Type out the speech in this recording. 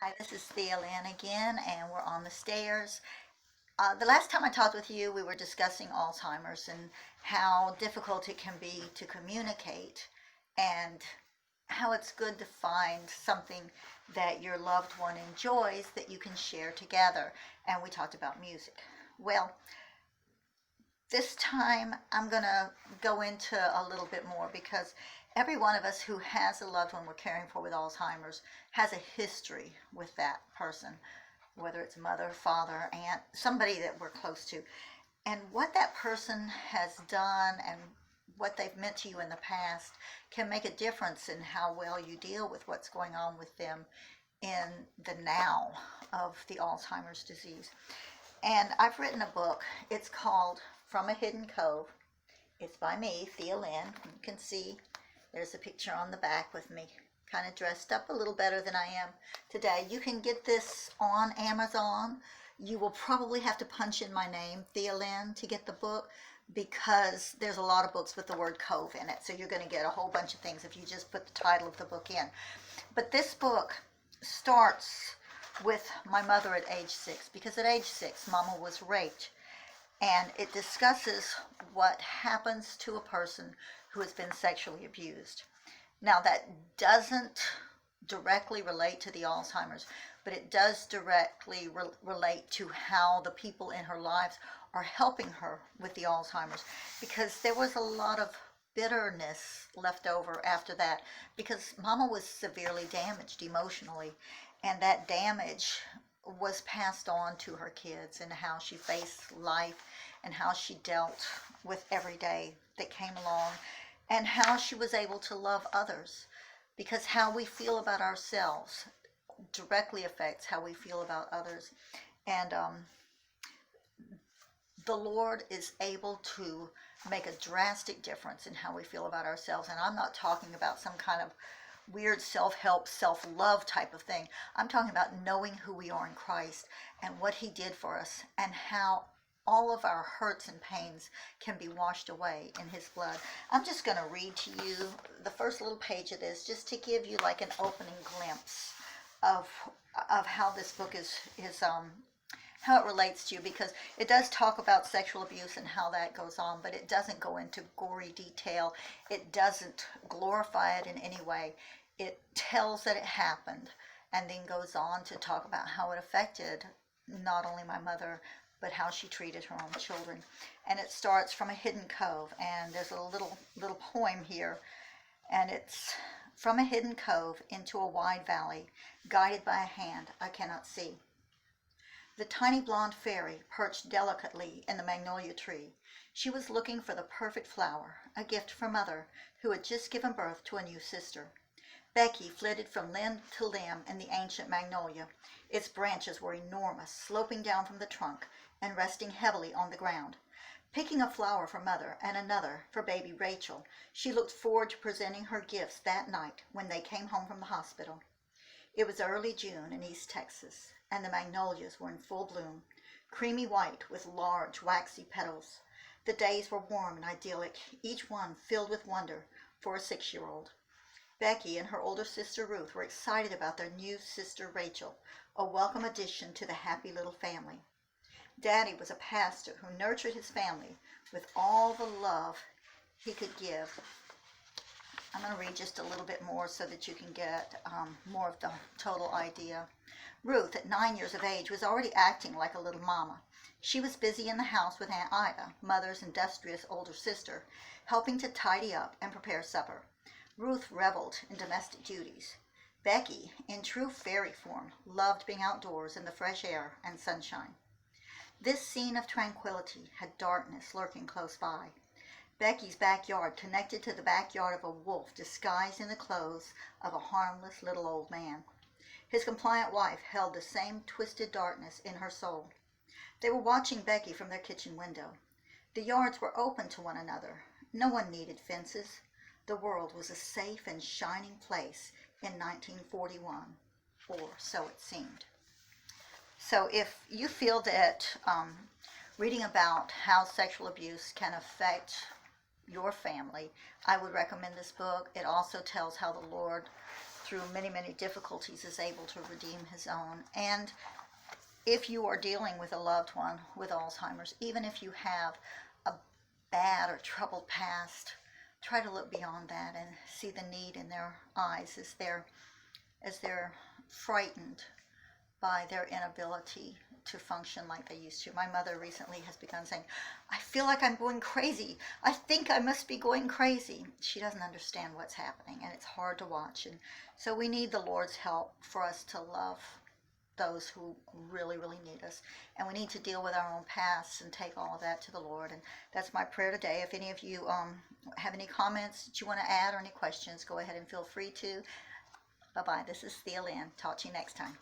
Hi, this is Thea Lynn again, and we're on the stairs. The last time I talked with you, we were discussing Alzheimer's and how difficult it can be to communicate, and how it's good to find something that your loved one enjoys that you can share together. And we talked about music. Well, this time I'm going to go into a little bit more because every one of us who has a loved one we're caring for with Alzheimer's has a history with that person, whether it's mother, father, aunt, somebody that we're close to. And what that person has done and what they've meant to you in the past can make a difference in how well you deal with what's going on with them in the now of the Alzheimer's disease. And I've written a book. It's called From a Hidden Cove. It's by me, Thea Lynn. You can see there's a picture on the back with me, kind of dressed up a little better than I am today. You can get this on Amazon. You will probably have to punch in my name, Thea Lynn, to get the book because there's a lot of books with the word cove in it. So you're going to get a whole bunch of things if you just put the title of the book in. But this book starts with my mother at age 6 because at age 6, Mama was raped. And it discusses what happens to a person who has been sexually abused. Now, that doesn't directly relate to the Alzheimer's, but it does directly relate to how the people in her lives are helping her with the Alzheimer's, because there was a lot of bitterness left over after that because Mama was severely damaged emotionally, and that damage was passed on to her kids and how she faced life and how she dealt with every day that came along and how she was able to love others, because how we feel about ourselves directly affects how we feel about others. And the Lord is able to make a drastic difference in how we feel about ourselves. And I'm not talking about some kind of weird self-help, self-love type of thing. I'm talking about knowing who we are in Christ and what he did for us and how all of our hurts and pains can be washed away in his blood. I'm just going to read to you the first little page of this just to give you like an opening glimpse of how this book is how it relates to you, because it does talk about sexual abuse and how that goes on, but it doesn't go into gory detail. It doesn't glorify it in any way. It tells that it happened and then goes on to talk about how it affected not only my mother, but how she treated her own children. And it starts from a hidden cove, and there's a little poem here, and it's from a hidden cove into a wide valley, guided by a hand I cannot see. The tiny blonde fairy perched delicately in the magnolia tree. She was looking for the perfect flower, a gift for Mother, who had just given birth to a new sister. Becky flitted from limb to limb in the ancient magnolia. Its branches were enormous, sloping down from the trunk and resting heavily on the ground. Picking a flower for Mother and another for baby Rachel, she looked forward to presenting her gifts that night when they came home from the hospital. It was early June in East Texas, and the magnolias were in full bloom, creamy white with large, waxy petals. The days were warm and idyllic, each one filled with wonder for a 6-year-old. Becky and her older sister Ruth were excited about their new sister Rachel, a welcome addition to the happy little family. Daddy was a pastor who nurtured his family with all the love he could give. I'm going to read just a little bit more so that you can get more of the total idea. Ruth, at 9 years of age, was already acting like a little mama. She was busy in the house with Aunt Ida, Mother's industrious older sister, helping to tidy up and prepare supper. Ruth reveled in domestic duties. Becky, in true fairy form, loved being outdoors in the fresh air and sunshine. This scene of tranquility had darkness lurking close by. Becky's backyard connected to the backyard of a wolf disguised in the clothes of a harmless little old man. His compliant wife held the same twisted darkness in her soul. They were watching Becky from their kitchen window. The yards were open to one another. No one needed fences. The world was a safe and shining place in 1941, or so it seemed. So if you feel that reading about how sexual abuse can affect your family, I would recommend this book. It also tells how the Lord, through many, many difficulties, is able to redeem his own. And if you are dealing with a loved one with Alzheimer's, even if you have a bad or troubled past, try to look beyond that and see the need in their eyes as they're frightened by their inability to function like they used to. My mother recently has begun saying, I feel like I'm going crazy. I think I must be going crazy. She doesn't understand what's happening, and it's hard to watch. And so we need the Lord's help for us to love those who really, really need us. And we need to deal with our own pasts and take all of that to the Lord. And that's my prayer today. If any of you have any comments that you want to add or any questions, go ahead and feel free to. Bye-bye. This is Thea Lynn. Talk to you next time.